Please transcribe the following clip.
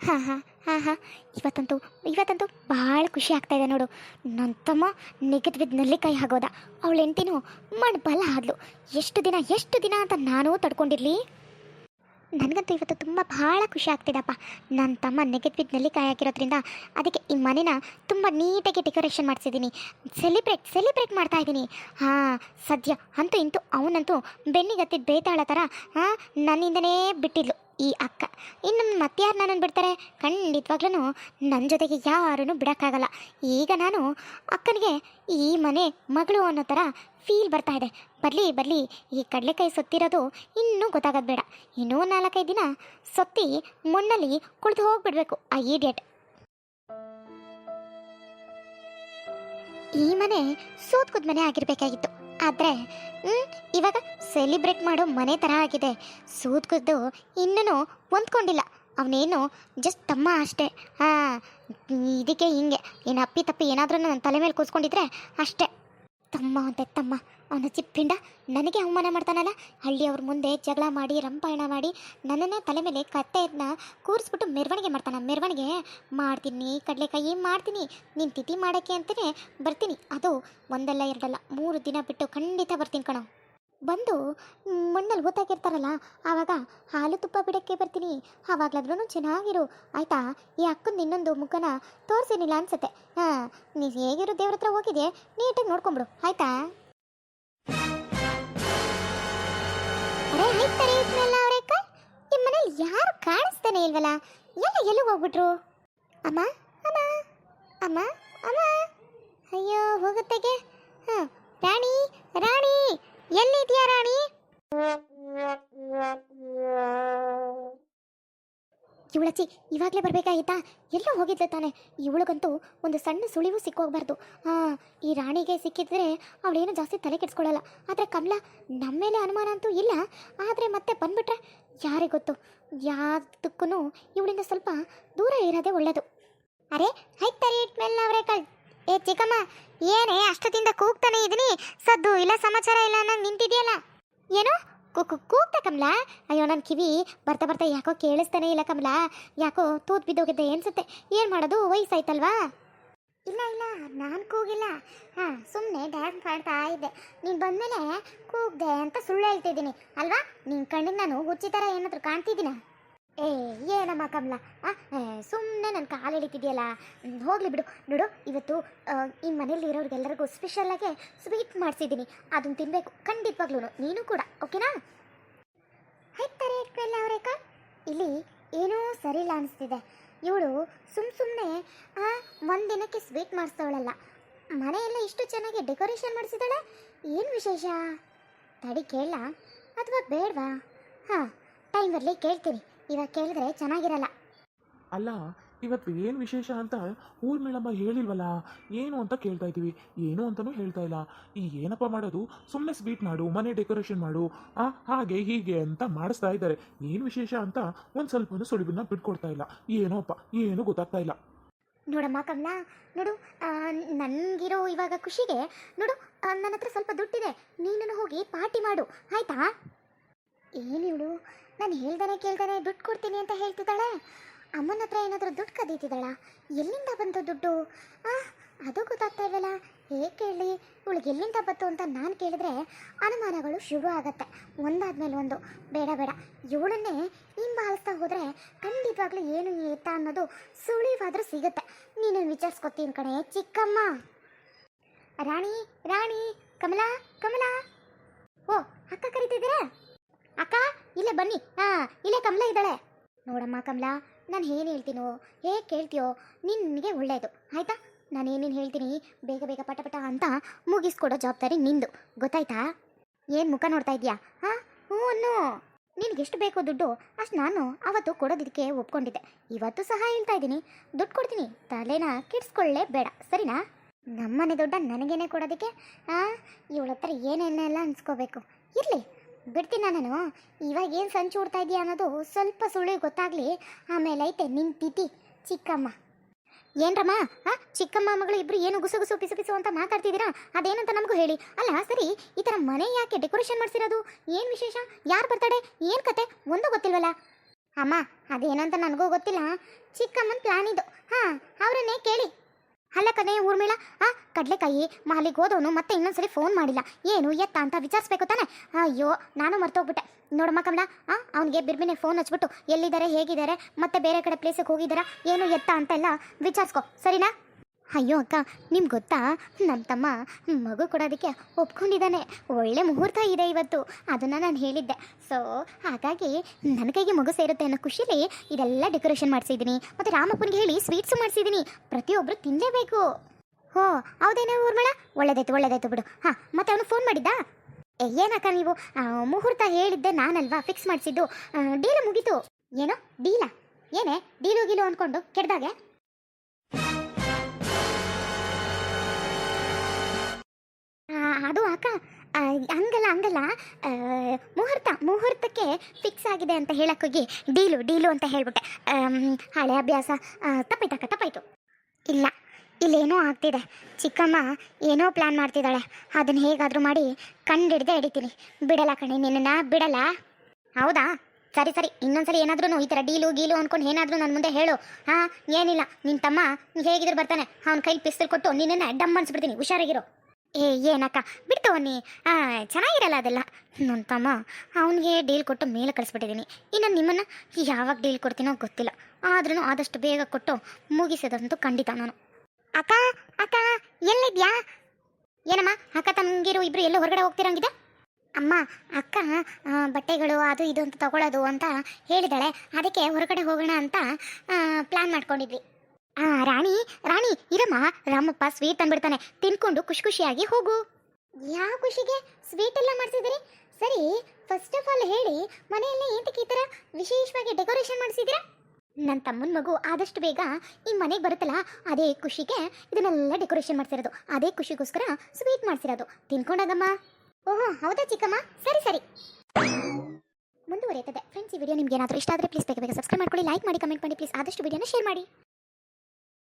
ಹಾಂ ಹಾಂ ಹಾಂ ಹಾಂ ಇವತ್ತಂತೂ ಭಾಳ ಖುಷಿ ಆಗ್ತಾ ಇದೆ ನೋಡು. ನನ್ನ ತಮ್ಮ ನೆಗೆದ್ ಬಿದ್ದು ನೆಲ್ಲಿಕಾಯಿ ಆಗೋದ, ಅವಳ ಹೆಂಡ್ತಿನೂ ಮಣ್ಣು ಬಲ ಆದ್ಲು. ಎಷ್ಟು ದಿನ ಅಂತ ನಾನು ತಡ್ಕೊಂಡಿರ್ಲಿ. ನನಗಂತೂ ಇವತ್ತು ತುಂಬ ಭಾಳ ಖುಷಿ ಆಗ್ತಿದೆಪ್ಪ. ನನ್ನ ತಮ್ಮ ನೆಗೆದ್ ಬಿದ್ದು ನೆಲ್ಲಿಕಾಯಿ ಹಾಕಿರೋದ್ರಿಂದ ಅದಕ್ಕೆ ಈ ಮನೇನ ತುಂಬ ನೀಟಾಗಿ ಡೆಕೋರೇಷನ್ ಮಾಡಿಸಿದ್ದೀನಿ. ಸೆಲಿಬ್ರೇಟ್ ಮಾಡ್ತಾ ಇದ್ದೀನಿ. ಹಾಂ, ಸದ್ಯ ಅಂತೂ ಇಂತೂ ಅವನಂತೂ ಬೆನ್ನಿಗತ್ತಿದ ಬೇತಾಳ ಥರ ನನ್ನಿಂದನೇ ಬಿಟ್ಟಿದ್ಲು ಈ ಅಕ್ಕ. ಇನ್ನು ಮತ್ತಾರು ನನ್ನನ್ನು ಬಿಡ್ತಾರೆ? ಖಂಡಿತವಾಗ್ಲೂ ನನ್ನ ಜೊತೆಗೆ ಯಾರನ್ನು ಬಿಡೋಕ್ಕಾಗಲ್ಲ. ಈಗ ನಾನು ಅಕ್ಕನಿಗೆ ಈ ಮನೆ ಮಗಳು ಅನ್ನೋ ಥರ ಫೀಲ್ ಬರ್ತಾ ಇದೆ. ಬರಲಿ ಈ ಕಡಲೆಕಾಯಿ ಸೊತ್ತಿರೋದು ಇನ್ನೂ ಗೊತ್ತಾಗೋದು ಬೇಡ. ಇನ್ನೂ 4-5 ದಿನ ಸೊತ್ತಿ ಮಣ್ಣಲ್ಲಿ ಕುಳಿತು ಹೋಗ್ಬಿಡ್ಬೇಕು ಆ ಈಡಿಯಟ್. ಈ ಮನೆ ಸೋತ್ಕುದ್ ಮನೆ ಆಗಿರಬೇಕಾಗಿತ್ತು. ಆದರೆ ಇವಾಗ ಸೆಲಿಬ್ರೇಟ್ ಮಾಡೋ ಮನೆ ಥರ ಆಗಿದೆ. ಸೂತ್ಕುದ್ದು ಇನ್ನೂ ಹೊಂದ್ಕೊಂಡಿಲ್ಲ. ಅವನೇನು ಜಸ್ಟ್ ತಮ್ಮ ಅಷ್ಟೇ. ಹಾಂ, ಇದಕ್ಕೆ ಹಿಂಗೆ ಏನು ಅಪ್ಪಿ ತಪ್ಪಿ ಏನಾದರೂ ನನ್ನ ತಲೆ ಮೇಲೆ ಕೂತ್ಕೊಂಡಿದ್ರೆ ಅಷ್ಟೇ. ತಮ್ಮ ಅಂತೆ ತಮ್ಮ, ಅವನ ಚಿಪ್ಪಿಂಡ ನನಗೆ ಅವಮಾನ ಮಾಡ್ತಾನಲ್ಲ. ಹಳ್ಳಿಯವ್ರ ಮುಂದೆ ಜಗಳ ಮಾಡಿ ರಂಪಾಯಣ ಮಾಡಿ ನನ್ನನ್ನೇ ತಲೆ ಮೇಲೆ ಕತ್ತೆಯನ್ನ ಕೂರಿಸ್ಬಿಟ್ಟು ಮೆರವಣಿಗೆ ಮಾಡ್ತಾನೆ. ಮೆರವಣಿಗೆ ಮಾಡ್ತೀನಿ, ಕಡಲೆಕಾಯಿ ಮಾಡ್ತೀನಿ, ನೀನು ತಿಥಿ ಮಾಡೋಕ್ಕೆ ಅಂತಲೇ ಬರ್ತೀನಿ. ಅದು 1 2 3 ದಿನ ಬಿಟ್ಟು ಖಂಡಿತ ಬರ್ತೀನಿ ಕಣೋ. ಬಂದು ಮಣ್ಣಲ್ಲಿ ಹೂತಾಕಿರ್ತಾರಲ್ಲ, ಆವಾಗ ಹಾಲು ತುಪ್ಪ ಬಿಡೋಕ್ಕೆ ಬರ್ತೀನಿ. ಆವಾಗಲಾದ್ರೂ ಚೆನ್ನಾಗಿರು ಆಯಿತಾ. ಈ ಅಕ್ಕಂದು ಇನ್ನೊಂದು ಮುಖನ ತೋರಿಸಿನಿಲ್ಲ ಅನ್ಸುತ್ತೆ. ಹಾಂ, ನೀನು ಹೇಗಿರೋ ದೇವ್ರ ಹತ್ರ ಹೋಗಿದ್ದೆ, ನೀಟಾಗಿ ನೋಡ್ಕೊಂಬಿಡು ಆಯಿತಾ. ನಿಮ್ಮ ಮನೇಲಿ ಯಾರು ಕಾಣಿಸ್ತಾನೆ ಇಲ್ವಲ್ಲ, ಎಲ್ಲೂ ಹೋಗ್ಬಿಟ್ರು? ಅಮ್ಮ ಅಮ್ಮ ಅಮ್ಮ ಅಮ್ಮ, ಅಯ್ಯೋ ಹೋಗುತ್ತಾಗೆ. ಹಾಂ, ರಾಣಿ ರಾಣಿ, ಎಲ್ಲಿದ್ಯಾ ರಾಣಿ? ಇವಳಚ್ಚಿ ಇವಾಗಲೇ ಬರಬೇಕಾಗಿತ್ತಾ? ಎಲ್ಲೋ ಹೋಗಿದ್ಲು ತಾನೆ. ಇವಳಿಗಂತೂ ಒಂದು ಸಣ್ಣ ಸುಳಿವು ಸಿಕ್ಕೋಗ್ಬಾರ್ದು. ಹಾಂ, ಈ ರಾಣಿಗೆ ಸಿಕ್ಕಿದ್ರೆ ಅವಳೇನು ಜಾಸ್ತಿ ತಲೆ ಕೆಡಿಸ್ಕೊಳ್ಳಲ್ಲ. ಆದರೆ ಕಮಲ ನಮ್ಮ ಮೇಲೆ ಅನುಮಾನ ಅಂತೂ ಇಲ್ಲ. ಆದರೆ ಮತ್ತೆ ಬಂದ್ಬಿಟ್ರೆ ಯಾರಿಗೆ ಗೊತ್ತು. ಯಾವುದಕ್ಕೂ ಇವಳಿಂದ ಸ್ವಲ್ಪ ದೂರ ಇರೋದೇ ಒಳ್ಳೆಯದು. ಅರೆ ಆಯ್ತಾರೆ ಇಟ್ಮೇಲೆ ಅವರೇ ಏ ಚಿಕ್ಕಮ್ಮ, ಏನೇ ಅಷ್ಟೊತ್ತಿಂದ ಕೂಗ್ತಾನೆ ಇದೀನಿ, ಸದ್ದು ಇಲ್ಲ ಸಮಾಚಾರ ಇಲ್ಲ ಅನ್ನಂಗೆ ನಿಂತಿದೆಯಲ್ಲ. ಏನೋ ಕೂಗ್ತಾ ಕಮಲ? ಅಯ್ಯೋ, ನನ್ನ ಕಿವಿ ಬರ್ತಾ ಯಾಕೋ ಕೇಳಿಸ್ತಾನೆ ಇಲ್ಲ ಕಮಲ. ಯಾಕೋ ತೂತ್ ಬಿದ್ದೋಗಿದ್ದೆ ಅನ್ಸುತ್ತೆ. ಏನು ಮಾಡೋದು, ವಯಸ್ಸಾಯ್ತಲ್ವಾ? ಇಲ್ಲ ನಾನು ಕೂಗಿಲ್ಲ. ಹಾಂ, ಸುಮ್ಮನೆ ಡ್ಯಾನ್ಸ್ ಮಾಡ್ತಾ ಇದ್ದೆ. ನೀನು ಬಂದಮೇಲೆ ಕೂಗ್ದೆ ಅಂತ ಸುಳ್ಳು ಹೇಳ್ತಿದ್ದೀನಿ ಅಲ್ವಾ? ನಿನ್ನ ಕಣ್ಣಿಗೆ ನಾನು ಹುಚ್ಚಿ ಥರ ಏನಾದರೂ ಕಾಣ್ತಿದ್ದೀನ? ಏ ಏನಮ್ಮ ಕಮಲ, ಸುಮ್ಮನೆ ನನ್ನ ಕಾಲು ಹಿಡಿತಿದೆಯಲ್ಲ. ಹೋಗಲಿ ಬಿಡು. ನೋಡು, ಇವತ್ತು ಈ ಮನೇಲಿ ಇರೋರಿಗೆಲ್ಲರಿಗೂ ಸ್ಪೆಷಲ್ಲಾಗೆ ಸ್ವೀಟ್ ಮಾಡಿಸಿದ್ದೀನಿ. ಅದನ್ನು ತಿನ್ನಬೇಕು ಖಂಡಿತವಾಗ್ಲೂ, ನೀನು ಕೂಡ. ಓಕೆನಾ? ಆಯ್ತಾರೆ ಇಟ್ಮೆಲ್ಲ ಅವರೇಕ. ಇಲ್ಲಿ ಏನೂ ಸರಿ ಇಲ್ಲ ಅನಿಸ್ತಿದೆ. ಇವಳು ಸುಮ್ಮನೆ ಒಂದಿನಕ್ಕೆ ಸ್ವೀಟ್ ಮಾಡಿಸ್ತವಳಲ್ಲ, ಮನೆಯೆಲ್ಲ ಇಷ್ಟು ಚೆನ್ನಾಗಿ ಡೆಕೋರೇಷನ್ ಮಾಡಿಸಿದಾಳೆ. ಏನು ವಿಶೇಷ? ತಡಿ ಕೇಳ ಅಥವಾ ಬೇಡವಾ? ಹಾಂ, ಟೈಮ್ ಬರಲಿ ಕೇಳ್ತೀನಿ. ಇವಾಗ ಕೇಳಿದ್ರೆ ಚೆನ್ನಾಗಿರಲ್ಲ. ಅಲ್ಲ, ಇವತ್ತು ಏನು ವಿಶೇಷ ಅಂತ ಊರ್ಮಿಳಮ್ಮ ಹೇಳಿಲ್ವಲ್ಲ, ಏನು ಅಂತ ಕೇಳ್ತಾ ಇದ್ದೀವಿ. ಏನು ಅಂತಲೂ ಹೇಳ್ತಾ ಇಲ್ಲ. ಈ ಏನಪ್ಪ ಮಾಡೋದು, ಸುಮ್ಮನೆ ಸ್ವೀಟ್ ಮಾಡು, ಮನೆ ಡೆಕೋರೇಷನ್ ಮಾಡು, ಹಾಗೆ ಹೀಗೆ ಅಂತ ಮಾಡಿಸ್ತಾ ಇದ್ದಾರೆ. ಏನು ವಿಶೇಷ ಅಂತ ಒಂದು ಸ್ವಲ್ಪ ಸುಳಿವನ್ನ ಬಿಟ್ಕೊಡ್ತಾ ಇಲ್ಲ. ಏನೋಪ್ಪ, ಏನು ಗೊತ್ತಾಗ್ತಾ ಇಲ್ಲ. ನೋಡಮ್ಮ ಕಮಲ, ನೋಡು, ನನಗಿರೋ ಇವಾಗ ಖುಷಿಗೆ ನೋಡು, ನನ್ನ ಹತ್ರ ಸ್ವಲ್ಪ ದುಡ್ಡಿದೆ. ನೀನು ಹೋಗಿ ಪಾರ್ಟಿ ಮಾಡು ಆಯಿತಾ? ಏನಿವಳು ನಾನು ಹೇಳ್ದಾನೆ ಕೇಳ್ದಾನೆ ದುಡ್ಡು ಕೊಡ್ತೀನಿ ಅಂತ ಹೇಳ್ತಿದ್ದಾಳೆ. ಅಮ್ಮನ ಹತ್ರ ಏನಾದರೂ ದುಡ್ಡು ಕದೀತಿದ್ದಾಳ? ಎಲ್ಲಿಂದ ಬಂತು ದುಡ್ಡು? ಅದು ಗೊತ್ತಾಗ್ತಾ ಇಲ್ವಲ್ಲ. ಹೇಗೆ ಕೇಳಲಿ? ಇವಳಿಗೆ ಎಲ್ಲಿಂದ ಬಂತು ಅಂತ ನಾನು ಕೇಳಿದ್ರೆ ಅನುಮಾನಗಳು ಶುರು ಆಗತ್ತೆ, ಒಂದಾದ್ಮೇಲೆ ಒಂದು. ಬೇಡ ಇವಳನ್ನೇ ಹಿಂಬಾಲಿಸ್ತಾ ಹೋದರೆ ಖಂಡಿತವಾಗ್ಲೂ ಏನು ಏತ ಅನ್ನೋದು ಸುಳಿವಾದರೂ ಸಿಗುತ್ತೆ. ನೀನು ವಿಚಾರಿಸ್ಕೊತೀನಿ ಕಣೆ ಚಿಕ್ಕಮ್ಮ. ರಾಣಿ ರಾಣಿ, ಕಮಲ ಕಮಲ. ಓ, ಅಕ್ಕ ಕರಿತಿದ್ದೀರಾ? ಅಕ್ಕ ಇಲ್ಲೇ ಬನ್ನಿ. ಇಲ್ಲೇ ಕಮಲ ಇದ್ದಾಳೆ. ನೋಡಮ್ಮ ಕಮಲ, ನಾನು ಏನು ಹೇಳ್ತೀನೋ ಹೇಗೆ ಕೇಳ್ತೀಯೋ ನಿನಗೆ ಒಳ್ಳೆಯದು ಆಯಿತಾ. ನಾನೇನೇನು ಹೇಳ್ತೀನಿ ಬೇಗ ಪಟ ಅಂತ ಮುಗಿಸ್ಕೊಡೋ ಜವಾಬ್ದಾರಿ ನಿಂದು, ಗೊತ್ತಾಯ್ತಾ? ಏನು ಮುಖ ನೋಡ್ತಾ ಇದೆಯಾ? ಹ್ಞೂ, ನಿನಗೆಷ್ಟು ಬೇಕೋ ದುಡ್ಡು ಅಷ್ಟು ನಾನು ಅವತ್ತು ಕೊಡೋದಕ್ಕೆ ಒಪ್ಕೊಂಡಿದ್ದೆ. ಇವತ್ತು ಸಹ ಹೇಳ್ತಾ ಇದ್ದೀನಿ, ದುಡ್ಡು ಕೊಡ್ತೀನಿ, ತಲೆನ ಕೆಡಿಸ್ಕೊಳ್ಳೇ ಬೇಡ, ಸರಿನಾ? ನಮ್ಮನೆ ದುಡ್ಡ ನನಗೇನೆ ಕೊಡೋದಕ್ಕೆ ಇವಳ ಹತ್ರ ಏನೇನೆಲ್ಲ ಅನ್ಸ್ಕೋಬೇಕು. ಇರಲಿ, ಬಿಡ್ತೀನ ನಾನು. ಇವಾಗ ಏನು ಸಂಚು ಉಡ್ತಾ ಇದೆಯಾ ಅನ್ನೋದು ಸ್ವಲ್ಪ ಸುಳಿ ಗೊತ್ತಾಗಲಿ, ಆಮೇಲೆ ಐತೆ ನಿನ್ನ ತಿಥಿ ಚಿಕ್ಕಮ್ಮ. ಏನ್ರಮ್ಮ, ಚಿಕ್ಕಮ್ಮ ಮಗಳು ಇಬ್ಬರು ಏನು ಗುಸು ಪಿಸು ಅಂತ ಮಾತಾಡ್ತಿದ್ದೀರಾ? ಅದೇನಂತ ನಮಗೂ ಹೇಳಿ. ಅಲ್ಲ ಸರಿ, ಈ ಥರ ಮನೆ ಯಾಕೆ ಡೆಕೋರೇಷನ್ ಮಾಡಿಸಿರೋದು? ಏನು ವಿಶೇಷ? ಯಾರು ಬರ್ತಾಡೆ? ಏನು ಕತೆ? ಒಂದು ಗೊತ್ತಿಲ್ವಲ್ಲ. ಅಮ್ಮ ಅದೇನಂತ ನನಗೂ ಗೊತ್ತಿಲ್ಲ, ಚಿಕ್ಕಮ್ಮನ ಪ್ಲಾನ್ ಇದು. ಹಾಂ, ಅವರನ್ನೇ ಕೇಳಿ. ಅಲ್ಲ ಕಣೆ ಊರ್ಮಿಳ, ಕಡಲೆಕಾಯಿ ಮಾಲಿಗೆ ಹೋದವನು ಮತ್ತೆ ಇನ್ನೊಂದ್ಸರಿ ಫೋನ್ ಮಾಡಿಲ್ಲ, ಏನು ಎತ್ತ ಅಂತ ವಿಚಾರಿಸ್ಬೇಕು ತಾನೆ. ಅಯ್ಯೋ, ನಾನು ಮರ್ತೋಗ್ಬಿಟ್ಟೆ. ನೋಡಮ್ಮ ಕಮಲ, ಅವನಿಗೆ ಬಿರ್ಬಿನೆ ಫೋನ್ ಹಚ್ಬಿಟ್ಟು ಎಲ್ಲಿದ್ದಾರೆ, ಹೇಗಿದ್ದಾರೆ, ಮತ್ತೆ ಬೇರೆ ಕಡೆ ಪ್ಲೇಸಿಗೆ ಹೋಗಿದ್ದಾರಾ, ಏನು ಎತ್ತ ಅಂತೆಲ್ಲ ವಿಚಾರಿಸ್ಕೊ, ಸರಿನಾ? ಅಯ್ಯೋ ಅಕ್ಕ, ನಿಮ್ಗೆ ಗೊತ್ತಾ, ನಮ್ಮ ತಮ್ಮ ಮಗು ಕೊಡೋದಕ್ಕೆ ಒಪ್ಕೊಂಡಿದ್ದಾನೆ. ಒಳ್ಳೆ ಮುಹೂರ್ತ ಇದೆ ಇವತ್ತು, ಅದನ್ನು ನಾನು ಹೇಳಿದ್ದೆ. ಸೊ ಹಾಗಾಗಿ ನನ್ನ ಕೈಗೆ ಮಗು ಸೇರುತ್ತೆ ಅನ್ನೋ ಖುಷಿಲಿ ಇದೆಲ್ಲ ಡೆಕೋರೇಷನ್ ಮಾಡಿಸಿದ್ದೀನಿ. ಮತ್ತು ರಾಮಪ್ಪನಿಗೆ ಹೇಳಿ ಸ್ವೀಟ್ಸು ಮಾಡಿಸಿದ್ದೀನಿ, ಪ್ರತಿಯೊಬ್ಬರು ತಿನ್ನಲೇಬೇಕು. ಹೋ ಹೌದೇನೋ ಊರ್ಮಿಳ, ಒಳ್ಳೇದಾಯ್ತು ಬಿಡು. ಹಾಂ, ಮತ್ತೆ ಅವನು ಫೋನ್ ಮಾಡಿದ್ದ? ಏನಕ್ಕ ನೀವು, ಮುಹೂರ್ತ ಹೇಳಿದ್ದೆ ನಾನಲ್ವಾ ಫಿಕ್ಸ್ ಮಾಡಿಸಿದ್ದು, ಡೀಲು ಮುಗೀತು. ಏನೋ ಡೀಲಾ? ಏನೇ ಡೀಲು ಗೀಲು ಅಂದ್ಕೊಂಡು ಕೆಡ್ದಾಗೆ? ಅದು ಅಕ್ಕ, ಹಂಗಲ್ಲ, ಮುಹೂರ್ತಕ್ಕೆ ಫಿಕ್ಸ್ ಆಗಿದೆ ಅಂತ ಹೇಳಕ್ಕೋಗಿ ಡೀಲು ಅಂತ ಹೇಳ್ಬಿಟ್ಟೆ. ಹಳೆ ಅಭ್ಯಾಸ, ತಪ್ಪಾಯ್ತು. ಇಲ್ಲೇನೋ ಆಗ್ತಿದೆ. ಚಿಕ್ಕಮ್ಮ ಏನೋ ಪ್ಲ್ಯಾನ್ ಮಾಡ್ತಿದ್ದಾಳೆ, ಅದನ್ನು ಹೇಗಾದರೂ ಮಾಡಿ ಕಂಡಿಡ್ದೆ ಹಿಡಿತೀನಿ. ಬಿಡಲ್ಲ ಕಣೆ, ನಿನ್ನನ್ನು ಬಿಡಲ್ಲ. ಹೌದಾ, ಸರಿ, ಇನ್ನೊಂದ್ಸರಿ ಏನಾದ್ರೂ ಈ ಥರ ಡೀಲು ಅಂದ್ಕೊಂಡು ಏನಾದರೂ ನನ್ನ ಮುಂದೆ ಹೇಳು. ಹಾಂ, ಏನಿಲ್ಲ, ನಿನ್ನ ತಮ್ಮ ಹೇಗಿದ್ರು ಬರ್ತಾನೆ, ಅವನ ಕೈಲಿ ಪಿಸ್ತಲ್ ಕೊಟ್ಟು ನಿನ್ನನ್ನು ಡಮ್ ಅನ್ಸ್ಬಿಡ್ತೀನಿ, ಹುಷಾರಾಗಿರೋ. ಏನಕ್ಕ ಬಿಡ್ತು ಅನ್ನಿ, ಚೆನ್ನಾಗಿರಲ್ಲ ಅದೆಲ್ಲ. ನನ್ನ ತಮ್ಮ ಅವನಿಗೆ ಡೀಲ್ ಕೊಟ್ಟು ಮೇಲೆ ಕಳಿಸ್ಬಿಟ್ಟಿದ್ದೀನಿ. ಇನ್ನು ನಿಮ್ಮನ್ನು ಯಾವಾಗ ಡೀಲ್ ಕೊಡ್ತೀನೋ ಗೊತ್ತಿಲ್ಲ, ಆದ್ರೂ ಆದಷ್ಟು ಬೇಗ ಕೊಟ್ಟು ಮುಗಿಸೋದಂತೂ ಖಂಡಿತ ನಾನು. ಅಕ್ಕ ಎಲ್ಲಿದ್ಯಾ? ಏನಮ್ಮ, ಅಕ್ಕ ತಂಗಿರು ಇಬ್ರು ಎಲ್ಲೋ ಹೊರಗಡೆ ಹೋಗ್ತಿರಂಗಿದೆ? ಅಮ್ಮ, ಅಕ್ಕ ಬಟ್ಟೆಗಳು ಅದು ಇದು ಅಂತ ತಗೊಳ್ಳೋದು ಅಂತ ಹೇಳಿದಾಳೆ, ಅದಕ್ಕೆ ಹೊರಗಡೆ ಹೋಗೋಣ ಅಂತ ಪ್ಲ್ಯಾನ್ ಮಾಡ್ಕೊಂಡಿದ್ವಿ. ರಾಣಿ ಇರಮ್ಮ, ರಾಮಪ್ಪ ಸ್ವೀಟ್ ತಂದ್ಬಿಡ್ತಾನೆ, ತಿನ್ಕೊಂಡು ಖುಷಿಯಾಗಿ ಹೋಗು. ಯಾವ ಖುಷಿಗೆ ಸ್ವೀಟ್ ಎಲ್ಲ ಮಾಡಿಸಿದಿರಿ? ಸರಿ, ಫಸ್ಟ್ ಆಫ್ ಆಲ್ ಹೇಳಿ, ಮನೆಯಲ್ಲೇ ಏನಕ್ಕೆ ಈ ಥರ ವಿಶೇಷವಾಗಿ ಡೆಕೋರೇಷನ್ ಮಾಡಿಸಿದಿರಾ? ನನ್ನ ತಮ್ಮನ ಮಗು ಆದಷ್ಟು ಬೇಗ ಈ ಮನೆಗೆ ಬರುತ್ತಲ್ಲ, ಅದೇ ಖುಷಿಗೆ ಇದನ್ನೆಲ್ಲ ಡೆಕೋರೇಷನ್ ಮಾಡಿಸಿರೋದು, ಅದೇ ಖುಷಿಗೋಸ್ಕರ ಸ್ವೀಟ್ ಮಾಡಿಸಿರೋದು. ತಿನ್ಕೊಂಡಾಗಮ್ಮ. ಓಹೋ ಹೌದಾ ಚಿಕ್ಕಮ್ಮ, ಸರಿ. ಮುಂದುವರಿಯುತ್ತದೆ ಫ್ರೆಂಡ್ಸ್. ಈ ವಿಡಿಯೋ ನಿಮ್ಗೆ ಏನಾದರೂ ಇಷ್ಟ ಆದರೆ ಪ್ಲೀಸ್ ಬೇಗ ಸಬ್ಸ್ಕ್ರೈಬ್ ಮಾಡ್ಕೊಳ್ಳಿ, ಲೈಕ್ ಮಾಡಿ, ಕಮೆಂಟ್ ಮಾಡಿ, ಪ್ಲೀಸ್ ಆದಷ್ಟು ವಿಡಿಯೋನ ಶೇರ್ ಮಾಡಿ.